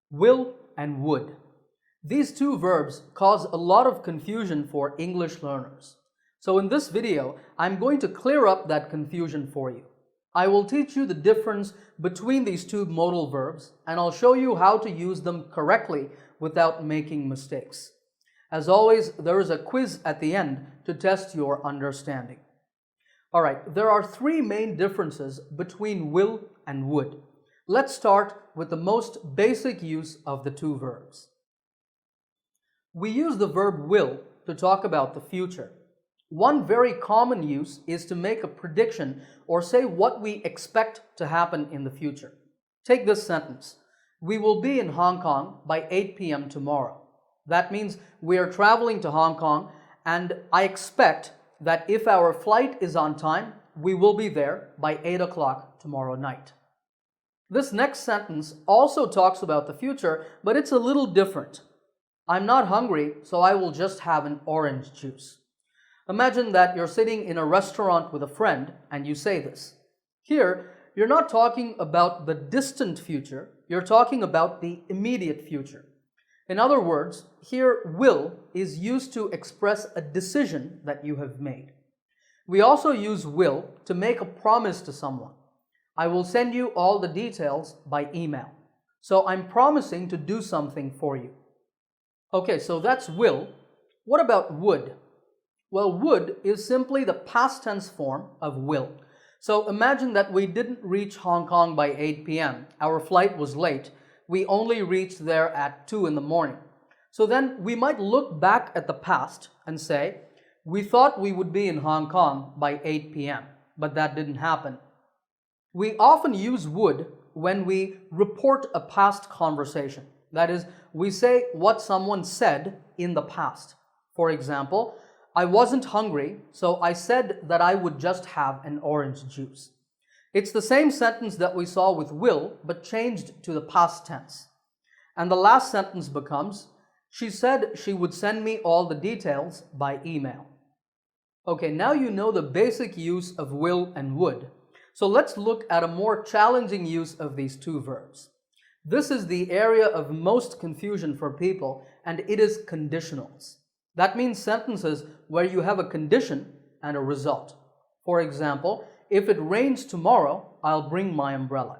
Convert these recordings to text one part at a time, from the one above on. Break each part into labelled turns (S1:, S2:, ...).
S1: Will and would. These two verbs cause a lot of confusion for English learners. So in this video, I'm going to clear up that confusion for you. I will teach you the difference between these two modal verbs, and I'll show you how to use them correctly without making mistakes. As always, there is a quiz at the end to test your understanding. Alright, there are three main differences between will and would. Let's start with the most basic use of the two verbs. We use the verb will to talk about the future. One very common use is to make a prediction or say what we expect to happen in the future. Take this sentence: we will be in Hong Kong by 8 p.m. tomorrow. That means we are traveling to Hong Kong, and I expect that if our flight is on time, we will be there by 8 o'clock tomorrow night. This next sentence also talks about the future, but it's a little different. I'm not hungry, so I will just have an orange juice. Imagine that you're sitting in a restaurant with a friend and you say this. Here, you're not talking about the distant future, you're talking about the immediate future. In other words, here will is used to express a decision that you have made. We also use will to make a promise to someone. I will send you all the details by email. So I'm promising to do something for you. Okay, so that's will. What about would? Well, would is simply the past tense form of will. So imagine that we didn't reach Hong Kong by 8 p.m. Our flight was late. We only reached there at 2 in the morning. So then we might look back at the past and say, we thought we would be in Hong Kong by 8 p.m., but that didn't happen. We often use would when we report a past conversation. That is, we say what someone said in the past. For example, I wasn't hungry, so I said that I would just have an orange juice. It's the same sentence that we saw with will, but changed to the past tense. And the last sentence becomes, she said she would send me all the details by email. Okay, now you know the basic use of will and would. So let's look at a more challenging use of these two verbs. This is the area of most confusion for people, and it is conditionals. That means sentences where you have a condition and a result. For example, if it rains tomorrow, I'll bring my umbrella.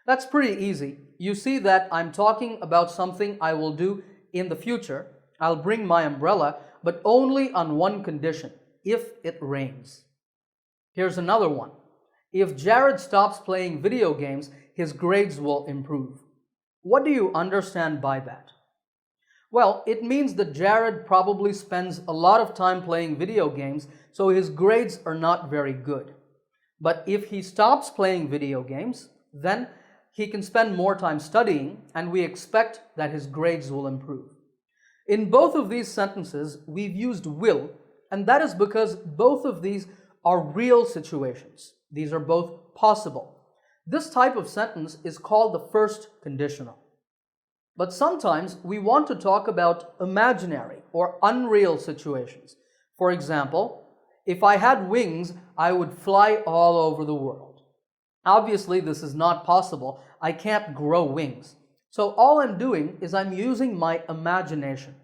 S1: That's pretty easy. You see that I'm talking about something I will do in the future. I'll bring my umbrella, but only on one condition: if it rains. Here's another one. If Jared stops playing video games, his grades will improve. What do you understand by that? Well, it means that Jared probably spends a lot of time playing video games, so his grades are not very good. But if he stops playing video games, then he can spend more time studying, and we expect that his grades will improve. In both of these sentences, we've used will, and that is because both of these are real situations. These are both possible. This type of sentence is called the first conditional. But sometimes we want to talk about imaginary or unreal situations. For example, if I had wings, I would fly all over the world. Obviously, this is not possible. I can't grow wings. So all I'm doing is I'm using my imagination.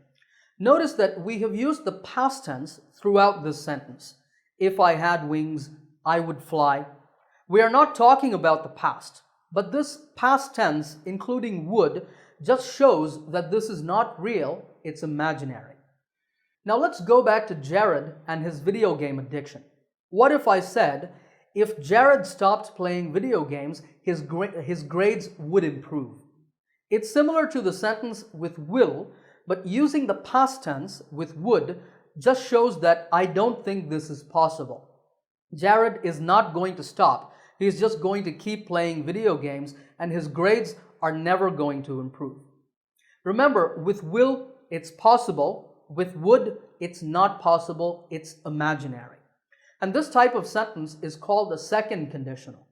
S1: Notice that we have used the past tense throughout this sentence. If I had wings, I would fly. We are not talking about the past, but this past tense, including would, just shows that this is not real, it's imaginary. Now let's go back to Jared and his video game addiction. What if I said, if Jared stopped playing video games, his grades would improve? It's similar to the sentence with will, but using the past tense with would just shows that I don't think this is possible. Jared is not going to stop. He's just going to keep playing video games, and his grades are never going to improve. Remember, with will, it's possible. With would, it's not possible. It's imaginary. And this type of sentence is called the second conditional.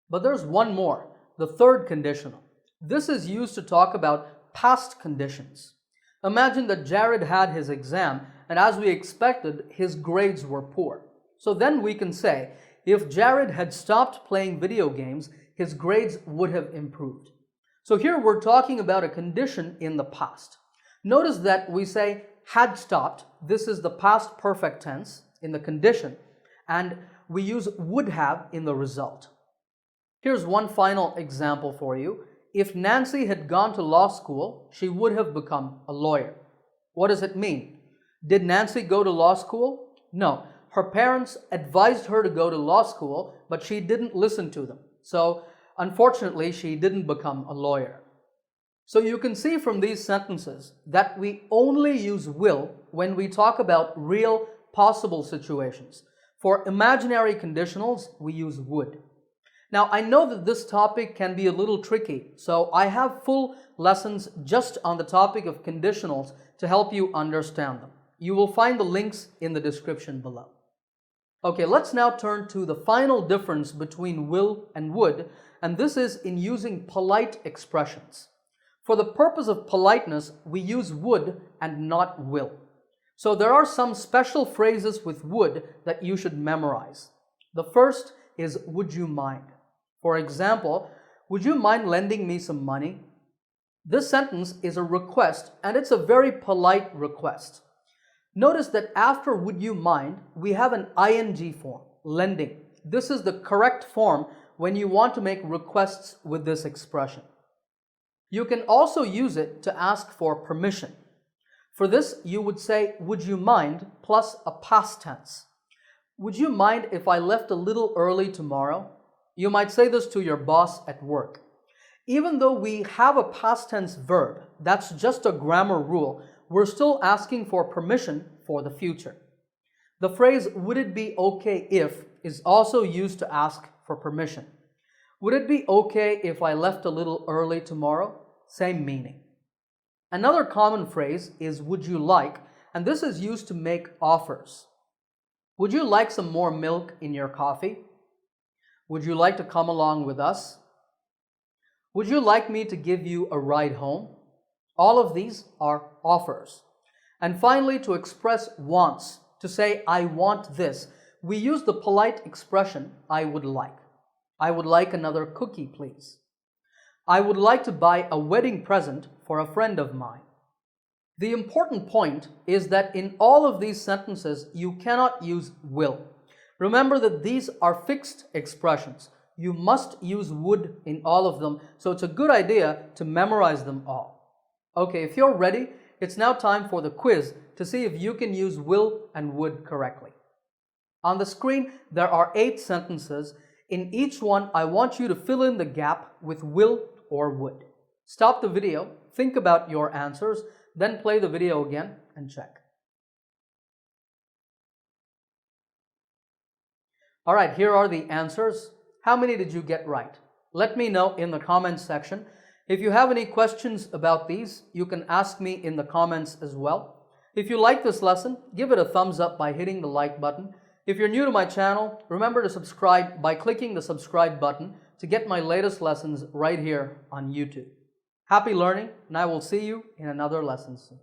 S1: But there's one more, the third conditional. This is used to talk about past conditions. Imagine that Jared had his exam, and as we expected, his grades were poor. So then we can say, if Jared had stopped playing video games, his grades would have improved. So here we're talking about a condition in the past. Notice that we say had stopped. This is the past perfect tense in the condition, and we use would have in the result. Here's one final example for you. If Nancy had gone to law school, she would have become a lawyer. What does it mean? Did Nancy go to law school? No. Her parents advised her to go to law school, but she didn't listen to them. So, unfortunately, she didn't become a lawyer. So you can see from these sentences that we only use will when we talk about real possible situations. For imaginary conditionals, we use would. Now, I know that this topic can be a little tricky, so I have full lessons just on the topic of conditionals to help you understand them. You will find the links in the description below. Okay, let's now turn to the final difference between will and would, and this is in using polite expressions. For the purpose of politeness, we use would and not will. So there are some special phrases with would that you should memorize. The first is would you mind? For example, would you mind lending me some money? This sentence is a request, and it's a very polite request. Notice that after would you mind, we have an ing form, lending. This is the correct form when you want to make requests with this expression. You can also use it to ask for permission. For this, you would say, would you mind, plus a past tense. Would you mind if I left a little early tomorrow? You might say this to your boss at work. Even though we have a past tense verb, that's just a grammar rule, we're still asking for permission for the future. The phrase, would it be okay if, is also used to ask for permission. Would it be okay if I left a little early tomorrow? Same meaning. Another common phrase is would you like, and this is used to make offers. Would you like some more milk in your coffee? Would you like to come along with us? Would you like me to give you a ride home? All of these are offers. And finally, to express wants, to say I want this, we use the polite expression I would like. I would like another cookie, please. I would like to buy a wedding present for a friend of mine. The important point is that in all of these sentences, you cannot use will. Remember that these are fixed expressions. You must use would in all of them, so it's a good idea to memorize them all. Okay, if you're ready, it's now time for the quiz to see if you can use will and would correctly. On the screen, there are 8 sentences. In each one, I want you to fill in the gap with will or would. Stop the video, think about your answers, then play the video again and check. All right, here are the answers. How many did you get right? Let me know in the comments section. If you have any questions about these, you can ask me in the comments as well. If you like this lesson, give it a thumbs up by hitting the like button. If you're new to my channel, remember to subscribe by clicking the subscribe button to get my latest lessons right here on YouTube. Happy learning, and I will see you in another lesson soon.